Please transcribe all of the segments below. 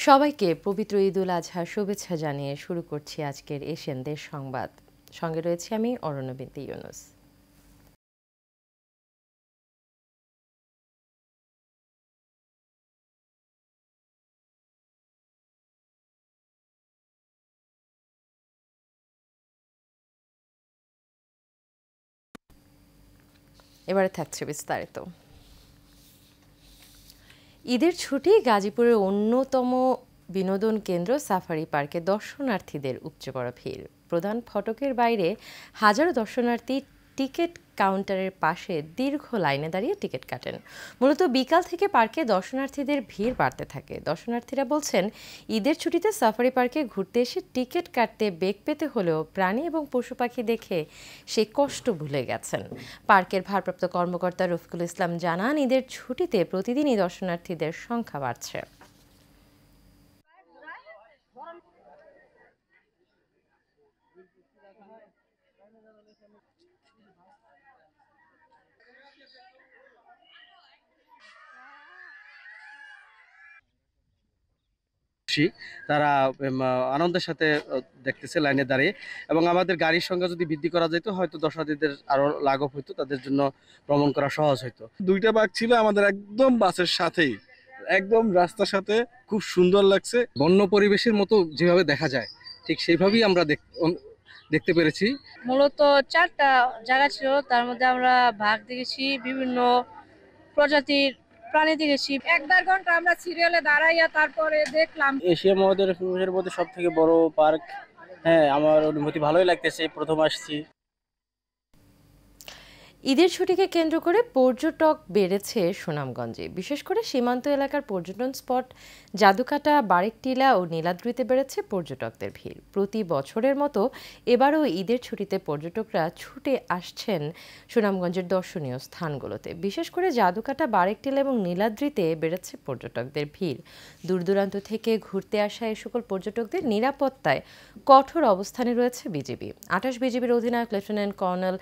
সবাইকে পবিত্র ঈদুল আজহার শুভেচ্ছা জানিয়ে শুরু করছি আজকের এশিয়ান দেশ সংবাদ। সঙ্গে রয়েছে আমি অরণ্য বিনতি ইউনুস। এবারে থাকছে বিস্তারিত। ঈদের ছুটি গাজীপুরের অন্যতম বিনোদন কেন্দ্র সাফারি পার্কে দর্শনার্থীদের উপচে পড়া ভিড়। প্রধান ফটকের বাইরে হাজারো দর্শনার্থী টিকিট কাউন্টারের পাশে দীর্ঘ লাইনে দাঁড়িয়ে টিকিট কাটেন। মূলত বিকাল থেকে পার্কে দর্শনার্থীদের ভিড় বাড়তে থাকে। দর্শনার্থীরা বলছেন, ঈদের ছুটিতে সাফারি পার্কে ঘুরতে এসে টিকিট কাটতে বেগ পেতে হলেও প্রাণী এবং পশু পাখি দেখে সে কষ্ট ভুলে গেছেন। পার্কের ভারপ্রাপ্ত কর্মকর্তা রফিকুল ইসলাম জানান, ঈদের ছুটিতে প্রতিদিনই দর্শনার্থীদের সংখ্যা বাড়ছে। তারা আনন্দের সাথে দেখতেছে লাইনে দাঁড়িয়ে, এবং আমাদের গাড়ির সংখ্যা যদি বৃদ্ধি করা যেত হয়তো দর্শনার্থীদের আরো লাঘব হইতো, তাদের জন্য ভ্রমণ করা সহজ হইতো। দুইটা বাঘ ছিল আমাদের একদম বাসের সাথেই, একদম রাস্তার সাথে, খুব সুন্দর লাগছে। বন্য পরিবেশের মতো যেভাবে দেখা যায় ঠিক সেইভাবেই আমরা দেখতে পেরেছি। মূলত 4টা জায়গা ছিল, তার মধ্যে আমরা বাঘ দেখেছি, বিভিন্ন প্রজাতির প্রাণী দেখেছি। 1-1.5 ঘন্টা আমরা সিরিয়ালে দাঁড়াইয়া তারপরে দেখলাম। এশিয়া মহাদেশের মধ্যে সব থেকে বড় পার্ক। হ্যাঁ, আমার অনুভূতি ভালোই লাগতেছে, প্রথম আসছি। ঈদের ছুটিকে কেন্দ্র করে পর্যটক বেড়েছে সুনামগঞ্জে। বিশেষ করে সীমান্ত এলাকার পর্যটন স্পট জাদুকাটা, বারেকটিলা ও নীলাদ্রিতে বেড়েছে পর্যটকদের ভিড়। প্রতি বছরের মতো এবারও ঈদের ছুটিতে পর্যটকরা ছুটে আসছেন সুনামগঞ্জের দর্শনীয় স্থানগুলোতে। বিশেষ করে জাদুকাটা, বারেকটিলা এবং নীলাদ্রিতে বেড়েছে পর্যটকদের ভিড়। দূর দূরান্ত থেকে ঘুরতে আসা এই সকল পর্যটকদের নিরাপত্তায় কঠোর অবস্থানে রয়েছে বিজিবি। 28 বিজিবির অধিনায়ক লেফটেন্যান্ট কর্নেল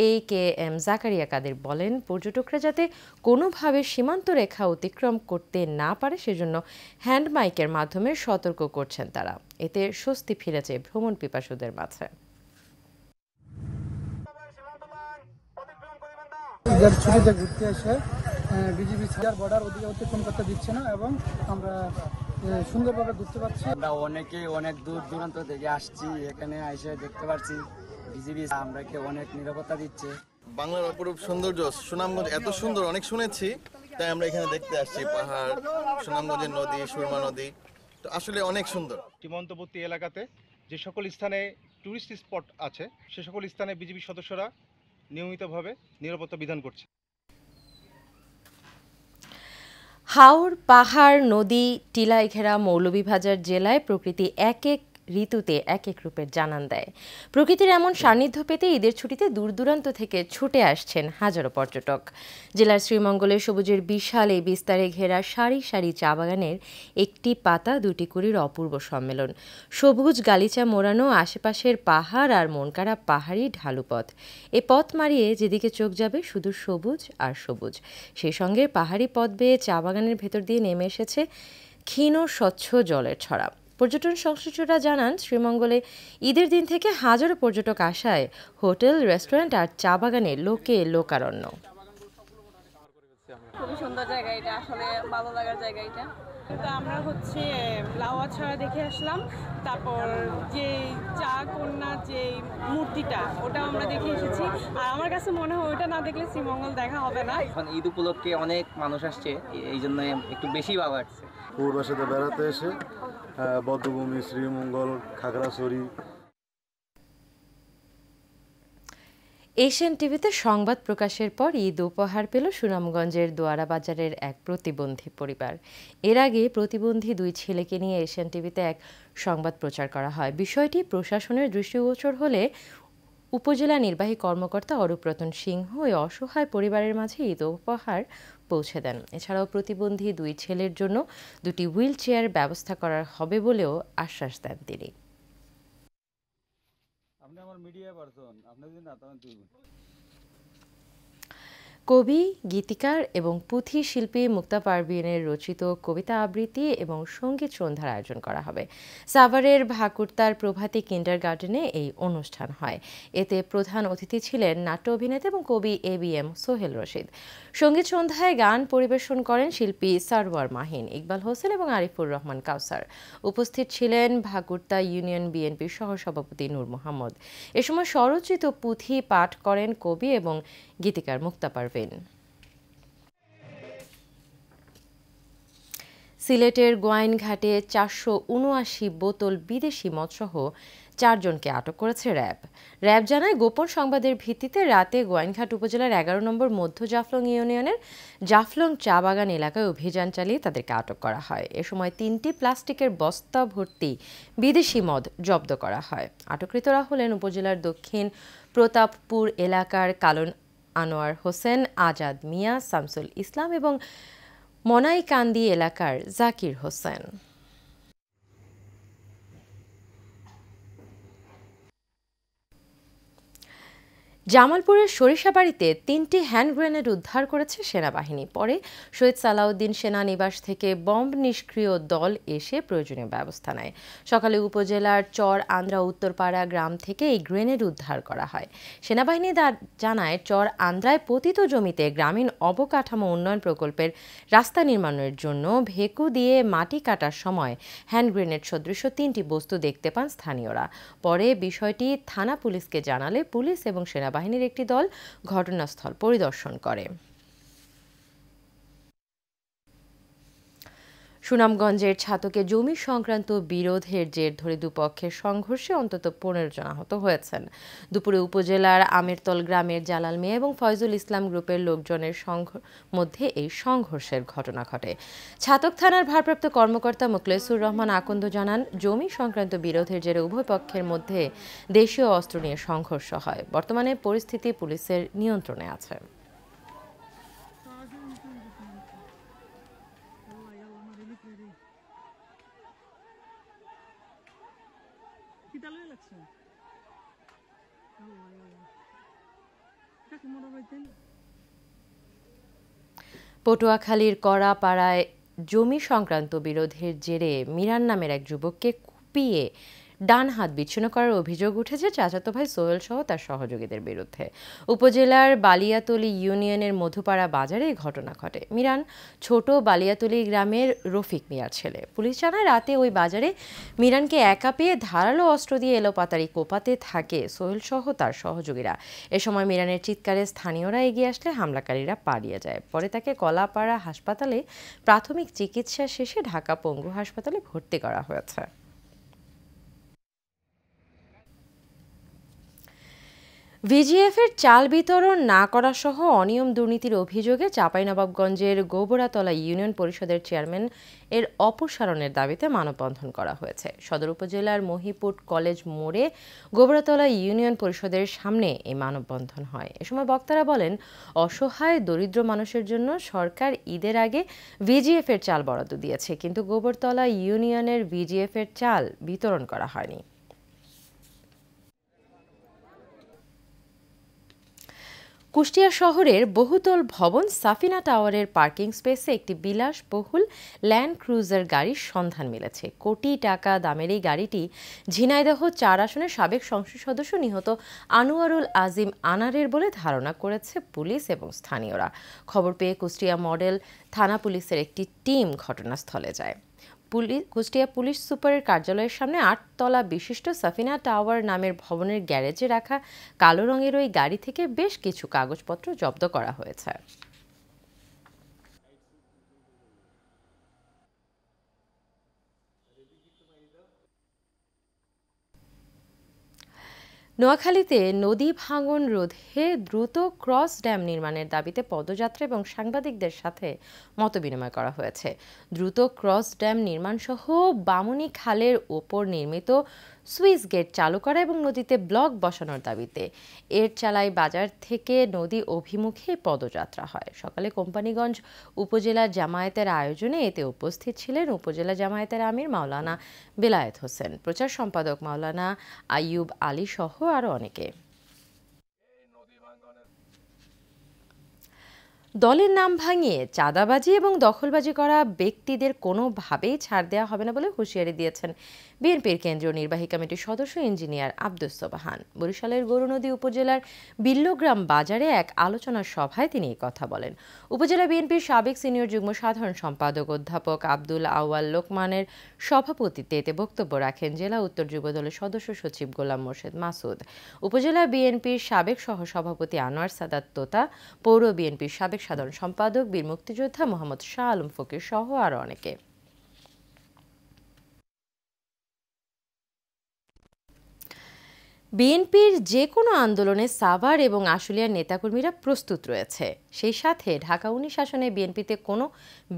AKM জাকারিয়া কাদের বলেন, পর্যটকরা যাতে কোনোভাবে সীমান্ত রেখা অতিক্রম করতে না পারে সেজন্য হ্যান্ড মাইকের মাধ্যমে সতর্ক করছেন তারা। এতে স্বস্তি ফিরেছে ভ্রমণ পিপাসুদের মাঝে। ঈদের ছুটিতে ঘুরতে এসে বিজিবি বর্ডার ওদিকে অতিক্রম করতে দিচ্ছে না, এবং আমরা সুন্দরভাবে ঘুরতে পারছি। আমরা অনেক দূর দূরান্ত থেকে আসছি, এখানে এসে দেখতে পাচ্ছি বিজিবি আমরাকে অনেক নিরাপত্তা দিচ্ছে। বাংলার অপরূপ সৌন্দর্য সুনামগঞ্জ এত সুন্দর অনেক শুনেছি, তাই আমরা এখানে দেখতে আসছি। পাহাড়, সুনামগঞ্জের নদী, সুরমা নদী, তো আসলে অনেক সুন্দর। সীমান্তবর্তী এলাকাতে যে সকল স্থানে টুরিস্ট স্পট আছে সে সকল স্থানে বিজিবি সদস্যরা নিয়মিতভাবে নিরাপত্তা বিধান করছে। হাওর, পাহাড়, নদী, টিলায় ঘেরা মৌলভীবাজার জেলায় প্রকৃতি এক এক ঋতুতে এক এক রূপের জানান দেয়। প্রকৃতির এমন সান্নিধ্য পেতে ঈদের ছুটিতে দূর দূরান্ত থেকে ছুটে আসছেন হাজারো পর্যটক। জেলার শ্রীমঙ্গলের সবুজের বিশাল এই বিস্তারে ঘেরা সারি সারি চা বাগানের একটি পাতা দুটি কুড়ির অপূর্ব সম্মেলন। সবুজ গালিচা মোড়ানো আশেপাশের পাহাড় আর মনকাড়া পাহাড়ি ঢালু পথ। এ পথ মারিয়ে যেদিকে চোখ যাবে শুধু সবুজ আর সবুজ। সেই সঙ্গে পাহাড়ি পথ বেয়ে চা বাগানের ভেতর দিয়ে নেমে এসেছে ক্ষীণ স্বচ্ছ জলের ছড়া। পর্যটন সংশ্লিষ্টরা জানান, শ্রীমঙ্গলে ঈদের দিন থেকে হাজারো পর্যটক আসায় হোটেল, রেস্টুরেন্ট আর চা বাগানে লোকে লোকারণ্য। খুবই সুন্দর জায়গা এটা, আসলে ভালো লাগার জায়গা এটা। তো আমরা লাওয়া ছাড়া দেখে আসলাম, তারপর যে চা কন্যা যে মূর্তিটা ওটাও আমরা দেখে এসেছি। আর আমার কাছে মনে হয় ওটা না দেখলে শ্রীমঙ্গল দেখা হবে না। এখন ঈদ উপলক্ষে অনেক মানুষ আসছে, এই জন্য একটু বেশি ভালো লাগছে। পূর্বের সাথে বেড়াতে এসে বদ্ধভূমি, শ্রীমঙ্গল, খাগড়াছড়ি। এশিয়ান টিভিতে সংবাদ প্রকাশের পর ঈদ উপহার পেল সুনামগঞ্জের দোয়ারা বাজারের এক প্রতিবন্ধী পরিবার। এর আগে প্রতিবন্ধী দুই ছেলেকে নিয়ে এশিয়ান টিভিতে এক সংবাদ প্রচার করা হয়। বিষয়টি প্রশাসনের দৃষ্টিগোচর হলে উপজেলা নির্বাহী কর্মকর্তা অরূপরতন সিংহ ওই অসহায় পরিবারের মাঝে ঈদ উপহার পৌঁছে দেন। এছাড়াও প্রতিবন্ধী দুই ছেলের জন্য দুটি হুইল চেয়ার ব্যবস্থা করা হবে বলেও আশ্বাস দেন তিনি। কবি, গীতিকার এবং পুঁথি শিল্পী মুক্তা পারভীনের রচিত কবিতা আবৃত্তি এবং সঙ্গীত সন্ধ্যার আয়োজন করা হবে। সাভারের ভাকুরতার প্রভাতী কিন্ডারগার্টেনে এই অনুষ্ঠান হয়। এতে প্রধান অতিথি ছিলেন নাট্য অভিনেতা এবং কবি ABM সোহেল রশিদ। সঙ্গীত সন্ধ্যায় গান পরিবেশন করেন শিল্পী সারওয়ার মাহিন, ইকবাল হোসেন এবং আরিফুর রহমান কাউসার। উপস্থিত ছিলেন ভাকুরতা ইউনিয়ন বিএনপির সহসভাপতি নূর মোহাম্মদ। এ সময় স্বরচিত পুঁথি পাঠ করেন কবি এবং গীতিকার মুক্তা পারভীন। সিলেটের গোয়াইনঘাটে 479 বোতল বিদেশি মদসহ 4 জনকে আটক করেছে র্যাব। র্যাব জানায়, গোপন সংবাদের ভিত্তিতে রাতে গোয়াইনঘাট উপজেলার 11 নম্বর মধ্য জাফলং ইউনিয়নের জাফলং চা বাগান এলাকায় অভিযান চালিয়ে তাদেরকে আটক করা হয়। এ সময় 3টি প্লাস্টিকের বস্তা ভর্তি বিদেশি মদ জব্দ করা হয়। আটককৃতরা হলেন উপজেলার দক্ষিণ প্রতাপপুর এলাকার কালন আনোয়ার হোসেন, আজাদ মিয়া, শামসুল ইসলাম এবং মনাইকান্দি এলাকার জাকির হোসেন। জামালপুরের সরিষাবাড়িতে 3টি হ্যান্ড গ্রেনেড উদ্ধার করেছে সেনাবাহিনী। পরে শহীদ সালাউদ্দিন সেনানিবাস থেকে বম্ব নিষ্ক্রিয় দল এসে প্রয়োজনীয় ব্যবস্থা নেয়। সকালে উপজেলার চর আন্দ্রা উত্তরপাড়া গ্রাম থেকে এই গ্রেনেড উদ্ধার করা হয়। সেনাবাহিনী জানায়, চর আন্দ্রায় পতিত জমিতে গ্রামীণ অবকাঠামো উন্নয়ন প্রকল্পের রাস্তা নির্মাণের জন্য ভেকু দিয়ে মাটি কাটার সময় হ্যান্ড গ্রেনেড সদৃশ 3টি বস্তু দেখতে পান স্থানীয়রা। পরে বিষয়টি থানা পুলিশকে জানালে পুলিশ এবং সেনাবাহিনীর একটি দল ঘটনাস্থল পরিদর্শন করে। সুনামগঞ্জের ছাতকে জমি সংক্রান্ত বিরোধের জের ধরে দুপক্ষের সংঘর্ষে অন্তত 15 জন আহত হয়েছেন। দুপুরে উপজেলার আমেরতল গ্রামের জালাল মিয়া এবং ফয়জুল ইসলাম গ্রুপের লোকজনের মধ্যে এই সংঘর্ষের ঘটনা ঘটে। ছাতক থানার ভারপ্রাপ্ত কর্মকর্তা মোখলেসুর রহমান আকন্দ জানান, জমি সংক্রান্ত বিরোধের জেরে উভয় পক্ষের মধ্যে দেশীয় অস্ত্র নিয়ে সংঘর্ষ হয়। বর্তমানে পরিস্থিতি পুলিশের নিয়ন্ত্রণে আছে। পটুয়াখালীর কড়াপাড়ায় জমি সংক্রান্ত বিরোধের জেরে মিরান নামের এক যুবককে কুপিয়ে ডান হাত বিচ্ছিন্ন করার অভিযোগ উঠেছে চাচাতো ভাই সোহেল সহ তার সহযোগীদের বিরুদ্ধে। উপজেলার বালিয়াতলী ইউনিয়নের মধুপাড়া বাজারে এই ঘটনা ঘটে। মিরান ছোট বালিয়াতলী গ্রামের রফিক মিয়ার ছেলে। পুলিশ জানায়, রাতে ওই বাজারে মিরানকে একা পেয়ে ধারালো অস্ত্র দিয়ে এলোপাতাড়ি কোপাতে থাকে সোহেল সহ তার সহযোগীরা। এ সময় মিরানের চিৎকারে স্থানীয়রা এগিয়ে আসলে হামলাকারীরা পালিয়ে যায়। পরে তাকে কলাপাড়া হাসপাতালে প্রাথমিক চিকিৎসা শেষে ঢাকা পঙ্গু হাসপাতালে ভর্তি করা হয়েছে। ভিজিএফের চাল বিতরণ না করা সহ অনিয়ম দুর্নীতির অভিযোগে চাঁপাইনবাবগঞ্জের গোবরাতলা ইউনিয়ন পরিষদের চেয়ারম্যান এর অপসারণের দাবিতে মানববন্ধন করা হয়েছে। সদর উপজেলার মহিপুর কলেজ মোড়ে গোবরাতলা ইউনিয়ন পরিষদের সামনে এই মানববন্ধন হয়। এ সময় বক্তারা বলেন, অসহায় দরিদ্র মানুষের জন্য সরকার ঈদের আগে ভিজিএফের চাল বরাদ্দ দিয়েছে, কিন্তু গোবরতলা ইউনিয়নের ভিজিএফের চাল বিতরণ করা হয়নি। কুষ্টিয়া শহরের বহুতল ভবন সাফিনা টাওয়ারের পার্কিং স্পেসে একটি বিলাসবহুল ল্যান্ড ক্রুজার গাড়ির সন্ধান মিলেছে। কোটি টাকা দামের এই গাড়িটি ঝিনাইদহ 4 আসনের সাবেক সংসদ সদস্য নিহত আনোয়ারুল আজিম আনারের বলে ধারণা করেছে পুলিশ এবং স্থানীয়রা। খবর পেয়ে কুষ্টিয়া মডেল থানা পুলিশের একটি টিম ঘটনাস্থলে যায়। কুষ্টিয়া পুলিশ সুপারের কার্যালয়ের সামনে 8 তলা বিশিষ্ট সাফিনা টাওয়ার নামের ভবনের গ্যারেজে রাখা কালো রঙের ওই গাড়ি থেকে বেশ কিছু কাগজপত্র জব্দ করা হয়েছে। নোয়াখালীতে নদী ভাঙন রোধে দ্রুত ক্রস ড্যাম নির্মাণের দাবিতে পদযাত্রা এবং সাংবাদিকদের সাথে মতবিনিময় করা হয়েছে। দ্রুত ক্রস ড্যাম নির্মাণ সহ বামুনি খালের ওপর নির্মিত সুইচ গেট চালু করা এবং নদীতে ব্লক বসানোর দাবিতে এরচালাই বাজার থেকে নদী অভিমুখে পদযাত্রা হয়। সকালে কোম্পানিগঞ্জ উপজেলা জামায়াতের আয়োজনে এতে উপস্থিত ছিলেন উপজেলা জামায়াতের আমির মাওলানা বেলায়েত হোসেন, প্রচার সম্পাদক মাওলানা আইয়ুব আলী সহ আরও অনেকে। দলের নাম ভাঙিয়ে চাঁদাবাজি এবং দখলবাজি করা ব্যক্তিদের কোনোভাবেই ছাড় দেওয়া হবে না বলে হুঁশিয়ারি দিয়েছেন বিএনপির কেন্দ্রীয় নির্বাহী কমিটির সদস্য ইঞ্জিনিয়ার আব্দুস সোবাহান। বরিশালের গরুনদী উপজেলার বিল্লগ্রাম বাজারে এক আলোচনা সভায় তিনি এই কথা বলেন। উপজেলা বিএনপির সাবেক সিনিয়র যুগ্ম সাধারণ সম্পাদক অধ্যাপক আব্দুল আউয়াল লোকমানের সভাপতিত্বে এতে বক্তব্য রাখেন জেলা উত্তর যুবদলের সদস্য সচিব গোলাম মোর্শেদ মাসুদ, উপজেলা বিএনপির সাবেক সহসভাপতি আনোয়ার সাদাত তোতা, পৌর বিএনপির সাবেক সাধারণ সম্পাদক বীর মুক্তিযোদ্ধা মোহাম্মদ শাহ আলম ফকির সহ আরো অনেকে। বিএনপির যে কোনো আন্দোলনে সাভার এবং আশুলিয়ার নেতাকর্মীরা প্রস্তুত রয়েছে। সেই সাথে ঢাকা 19 আসনে বিএনপিতে কোনো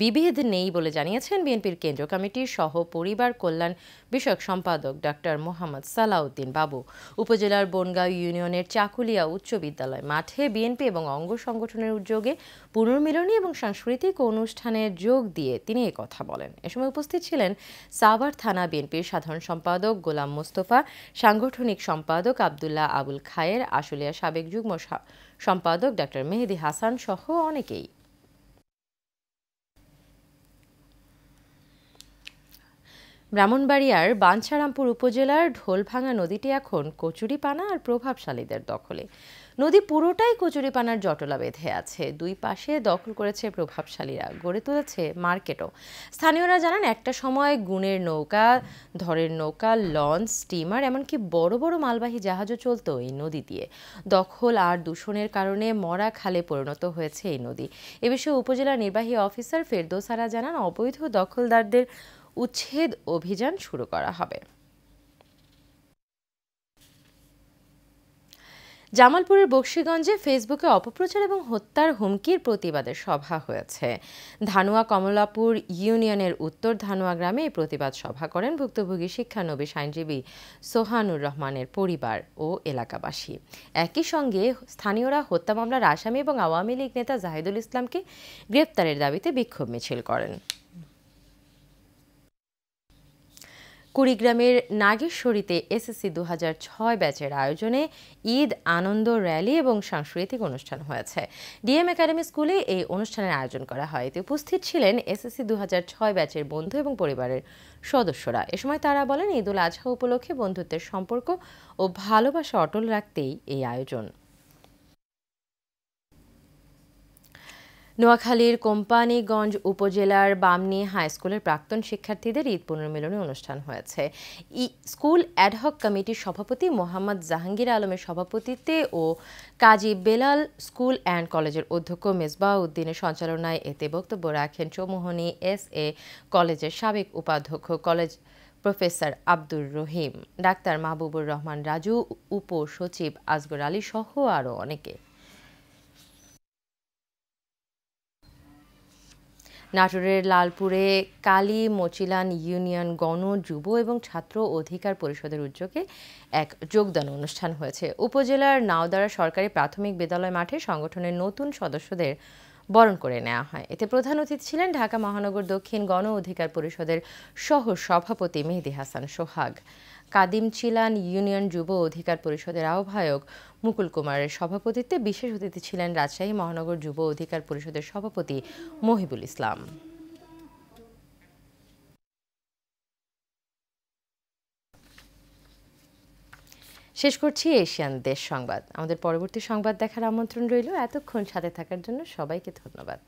বিভেদ নেই বলে জানিয়েছেন বিএনপির কেন্দ্রীয় কমিটির সহ পরিবার কল্যাণ বিষয়ক সম্পাদক ডক্টর মোহাম্মদ সালাউদ্দিন বাবু। উপজেলার বনগাঁও ইউনিয়নের চাকুলিয়া উচ্চ বিদ্যালয় মাঠে বিএনপি এবং অঙ্গ সংগঠনের উদ্যোগে পুনর্মিলনী এবং সাংস্কৃতিক অনুষ্ঠানে যোগ দিয়ে তিনি এই কথা বলেন। এ সময় উপস্থিত ছিলেন সাভার থানা বিএনপির সাধারণ সম্পাদক গোলাম মোস্তফা, সাংগঠনিক সম্পাদক আব্দুল্লাহ আবুল খায়ের, আশুলিয়া সাবেক যুগ্ম সম্পাদক ডক্টর মেহেদি হাসান সহ অনেকেই। ব্রাহ্মণবাড়িয়ার বাঞ্ছারামপুর উপজেলার ঢোলভাঙা নদীটি এখন কচুরিপানা আর প্রভাবশালীদের দখলে। নদী পুরোটাই কচুরিপানার জটলা বেঁধে আছে। দুই পাশে দখল করেছে প্রভাবশালীরা, গড়ে তুলেছে মার্কেটও। স্থানীয়রা জানান একটা সময় গুণের নৌকা, ধরের নৌকা, লঞ্চ, স্টিমার এমনকি বড় বড় মালবাহী জাহাজও চলত এই নদী দিয়ে। দখল আর দূষণের কারণে মরা খালে পরিণত হয়েছে এই নদী। এ বিষয়ে উপজেলা নির্বাহী অফিসার ফেরদৌস আরা জানান অবৈধ দখলদারদের উচ্ছেদ অভিযান শুরু করা হবে। জামালপুরের বকশীগঞ্জে ফেসবুকে অপপ্রচার এবং হত্যার হুমকির প্রতিবাদে সভা হয়েছে। ধানুয়া কমলাপুর ইউনিয়নের উত্তর ধানুয়া গ্রামে এই প্রতিবাদ সভা করেন ভুক্তভোগী শিক্ষানবিশ আইনজীবী সোহানুর রহমানের পরিবার ও এলাকাবাসী। একই সঙ্গে স্থানীয়রা হত্যা মামলার আসামি এবং আওয়ামী লীগ নেতা জাহিদুল ইসলামকে গ্রেপ্তারের দাবিতে বিক্ষোভ মিছিল করেন। কুড়িগ্রামের নাগেশ্বরীতে এসএসসি 2006 ব্যাচের আয়োজনে ঈদ আনন্দ র্যালি এবং সাংস্কৃতিক অনুষ্ঠান হয়েছে। ডিএম একাডেমি স্কুলে এই অনুষ্ঠানের আয়োজন করা হয়। এতে উপস্থিত ছিলেন এসএসসি 2006 ব্যাচের বন্ধু এবং পরিবারের সদস্যরা। এ সময় তারা বলেন, ঈদ উল আজহা উপলক্ষে বন্ধুত্বের সম্পর্ক ও ভালোবাসা অটল রাখতেই এই আয়োজন। নোয়াখালীর কোম্পানীগঞ্জ উপজেলার বামনী হাই স্কুলের প্রাক্তন শিক্ষার্থীদের ঈদ পুনর্মিলনী অনুষ্ঠান হয়েছে। স্কুল অ্যাডহক কমিটির সভাপতি মোহাম্মদ জাহাঙ্গীর আলমের সভাপতিত্বে ও কাজী বেলাল স্কুল অ্যান্ড কলেজের অধ্যক্ষ মেজবাহ উদ্দিনের সঞ্চালনায় এতে বক্তব্য রাখেন চৌমুহনী SA কলেজের সাবেক উপাধ্যক্ষ college professor Abdur Rahim, doctor Mahbubur Rahman Raju, উপসচিব Asgar Ali সহ আরও অনেকে। নাটোরের লালপুরে কালী মচিলান ইউনিয়ন গণ, যুব এবং ছাত্র অধিকার পরিষদের উদ্যোগে এক যোগদান অনুষ্ঠান হয়েছে। উপজেলার নাওদারা সরকারি প্রাথমিক বিদ্যালয় মাঠে সংগঠনের নতুন সদস্যদের বরণ করে নেওয়া হয়। এতে প্রধান অতিথি ছিলেন ঢাকা মহানগর দক্ষিণ গণ অধিকার পরিষদের সহ সভাপতি মেহেদি হাসান সোহাগ, কাদিমচিলান ইউনিয়ন যুব অধিকার পরিষদের আহ্বায়ক মুকুল কুমারের সভাপতিত্বে বিশেষ অতিথি ছিলেন রাজশাহী মহানগর যুব অধিকার পরিষদের সভাপতি মহিবুল ইসলাম। শেষ করছি এশিয়ান দেশ সংবাদ। আমাদের পরবর্তী সংবাদ দেখার আমন্ত্রণ রইল। এতক্ষণ সাথে থাকার জন্য সবাইকে ধন্যবাদ।